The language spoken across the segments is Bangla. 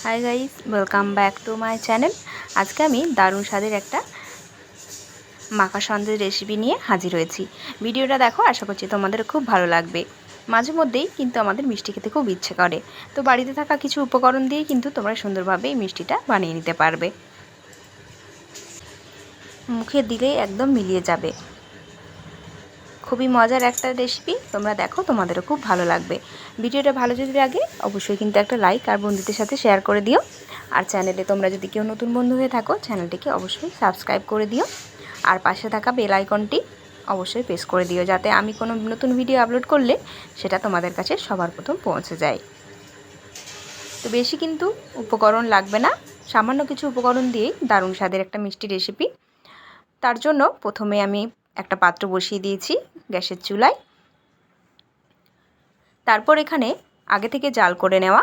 Hi guys, welcome back to my channel. আজকে আমি দারুণ স্বাদের একটা মাখা সন্দেশ রেসিপি নিয়ে হাজির হয়েছি। ভিডিওটা দেখো, আশা করছি তোমাদের খুব ভালো লাগবে। মাঝে মধ্যেই কিন্তু আমাদের মিষ্টি খেতে খুব ইচ্ছে করে, তো বাড়িতে থাকা কিছু উপকরণ দিয়ে কিন্তু তোমরা সুন্দরভাবে এই মিষ্টিটা বানিয়ে নিতে পারবে। মুখে দিলেই একদম মিলিয়ে যাবে। খুবই মজার একটা রেসিপি, তোমরা দেখো, তোমাদেরও খুব ভালো লাগবে। ভিডিওটা ভালো যদি লাগে অবশ্যই কিন্তু একটা লাইক আর বন্ধুদের সাথে শেয়ার করে দিও। আর চ্যানেলে তোমরা যদি কেউ নতুন বন্ধু হয়ে থাকো, চ্যানেলটিকে অবশ্যই সাবস্ক্রাইব করে দিও। আর পাশে থাকা বেল আইকনটি অবশ্যই প্রেস করে দিও, যাতে আমি কোনো নতুন ভিডিও আপলোড করলে সেটা তোমাদের কাছে সবার প্রথম পৌঁছে যায়। তো বেশি কিন্তু উপকরণ লাগবে না, সামান্য কিছু উপকরণ দিয়েই দারুণ স্বাদের একটা মিষ্টি রেসিপি। তার জন্য প্রথমে আমি একটা পাত্র বসিয়ে দিয়েছি গ্যাসের চুলায়। তারপর এখানে আগে থেকে জাল করে নেওয়া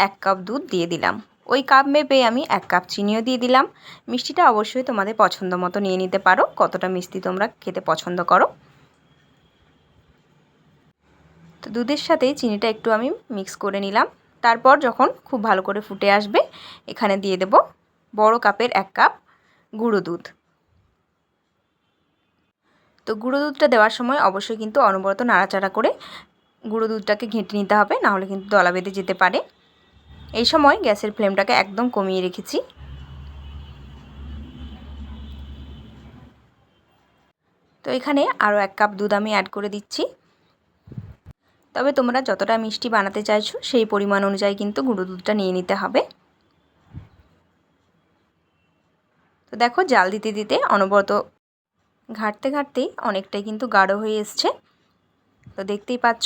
1 কাপ দুধ দিয়ে দিলাম। ওই কাপ মেপে আমি 1 কাপ চিনিও দিয়ে দিলাম। মিষ্টিটা অবশ্যই তোমাদের পছন্দ মতো নিয়ে নিতে পারো, কতটা মিষ্টি তোমরা খেতে পছন্দ করো। তো দুধের সাথে চিনিটা একটু আমি মিক্স করে নিলাম। তারপর যখন খুব ভালো করে ফুটে আসবে, এখানে দিয়ে দেব বড় কাপের 1 কাপ গুঁড়ো দুধ। তো গুঁড়ো দুধটা দেওয়ার সময় অবশ্যই কিন্তু অনবরত নাড়াচাড়া করে গুঁড়ো দুধটাকে ঘেঁটে নিতে হবে, নাহলে কিন্তু দলা বেঁধে যেতে পারে। এই সময় গ্যাসের ফ্লেমটাকে একদম কমিয়ে রেখেছি। তো এখানে আরও 1 কাপ দুধ আমি অ্যাড করে দিচ্ছি। তবে তোমরা যতটা মিষ্টি বানাতে চাইছো সেই পরিমাণ অনুযায়ী কিন্তু গুঁড়ো দুধটা নিয়ে নিতে হবে। তো দেখো, জাল দিতে দিতে অনবরত ঘাঁটতে ঘাঁটতেই অনেকটাই কিন্তু গাঢ় হয়ে এসছে। তো দেখতেই পাচ্ছ,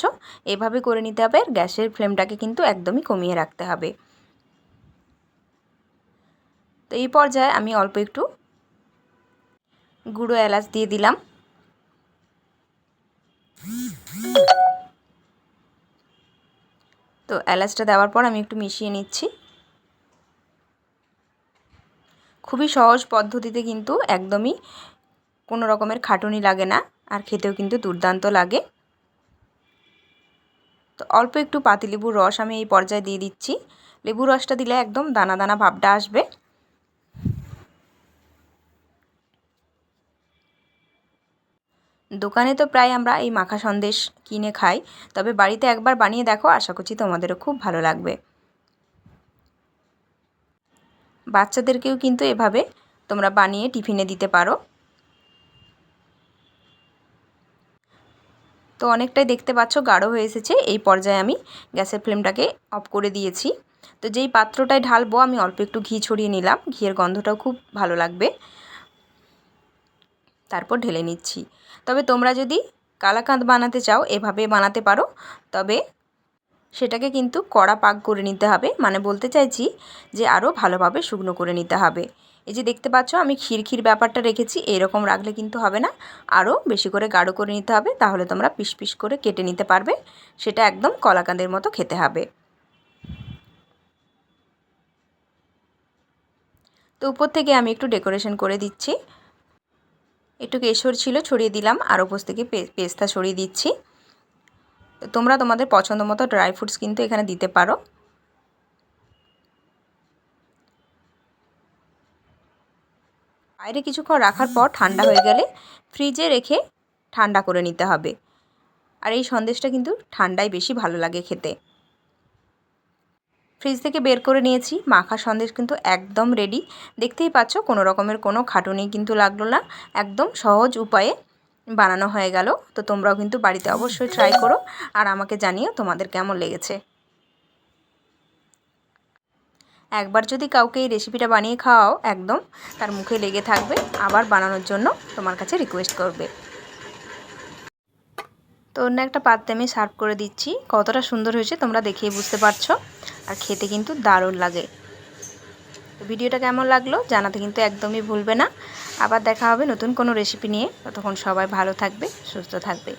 এভাবে করে নিতে হবে। আর গ্যাসের ফ্লেমটাকে কিন্তু একদমই কমিয়ে রাখতে হবে। তো এই পর্যায়ে আমি অল্প একটু গুঁড়ো এলাচ দিয়ে দিলাম। তো এলাচটা দেওয়ার পর আমি একটু মিশিয়ে নিচ্ছি। খুবই সহজ পদ্ধতিতে কিন্তু একদমই কোনো রকমের খাটুনি লাগে না, আর খেতেও কিন্তু দুর্দান্ত লাগে। তো অল্প একটু পাতিলেবুর রস আমি এই পর্যায়ে দিয়ে দিচ্ছি। লেবুর রসটা দিলে একদম দানা দানা ভাবটা আসবে। দোকানে তো প্রায় আমরা এই মাখা সন্দেশ কিনে খাই, তবে বাড়িতে একবার বানিয়ে দেখো, আশা করছি তোমাদেরও খুব ভালো লাগবে। বাচ্চাদেরকেও কিন্তু এভাবে তোমরা বানিয়ে টিফিনে দিতে পারো। তো অনেকটাই দেখতে পাচ্ছ গাঢ় হয়ে এসেছে। এই পর্যায়ে আমি গ্যাসের ফ্লেমটাকে অফ করে দিয়েছি। তো যেই পাত্রটায় ঢালবো আমি অল্প একটু ঘি ছড়িয়ে নিলাম, ঘিয়ের গন্ধটাও খুব ভালো লাগবে। তারপর ঢেলে নিচ্ছি। তবে তোমরা যদি কালাকাঁদ বানাতে চাও এভাবে বানাতে পারো, তবে সেটাকে কিন্তু কড়া পাক করে নিতে হবে। মানে বলতে চাইছি যে আরও ভালোভাবে শুকনো করে নিতে হবে। এই যে দেখতে পাচ্ছ আমি ক্ষীর ব্যাপারটা রেখেছি, এরকম রাখলে কিন্তু হবে না, আরও বেশি করে গাঢ় করে নিতে হবে। তাহলে তোমরা পিস পিস করে কেটে নিতে পারবে, সেটা একদম কলাকাঁদের মতো খেতে হবে। তো উপর থেকে আমি একটু ডেকোরেশন করে দিচ্ছি। একটু কেশর ছিল ছড়িয়ে দিলাম, আর উপর থেকে পেস্তা ছড়িয়ে দিচ্ছি। তোমরা তোমাদের পছন্দ মতো ড্রাই ফ্রুটস কিন্তু এখানে দিতে পারো। বাইরে কিছুক্ষণ রাখার পর ঠান্ডা হয়ে গেলে ফ্রিজে রেখে ঠান্ডা করে নিতে হবে। আর এই সন্দেশটা কিন্তু ঠান্ডায় বেশি ভালো লাগে খেতে। ফ্রিজ থেকে বের করে নিয়েছি, মাখা সন্দেশ কিন্তু একদম রেডি। দেখতেই পাচ্ছ কোনো রকমের কোনো খাটুনি কিন্তু লাগলো না, একদম সহজ উপায়ে বানানো হয়ে গেল। তো তোমরাও কিন্তু বাড়িতে অবশ্যই ট্রাই করো, আর আমাকে জানিও তোমাদের কেমন লেগেছে। একবার যদি কাউকে এই রেসিপিটা বানিয়ে খাওয়াও, একদম তার মুখে লেগে থাকবে, আবার বানানোর জন্য তোমার কাছে রিকোয়েস্ট করবে। তো অন্য একটা পাত্রে আমি সার্ভ করে দিচ্ছি। কতটা সুন্দর হয়েছে তোমরা দেখেই বুঝতে পারছো, আর খেতে কিন্তু দারুণ লাগে। তো ভিডিওটা কেমন লাগলো জানাতে কিন্তু একদমই ভুলবে না। আবার দেখা হবে নতুন কোনো রেসিপি নিয়ে। ততক্ষণ সবাই ভালো থাকবে, সুস্থ থাকবে।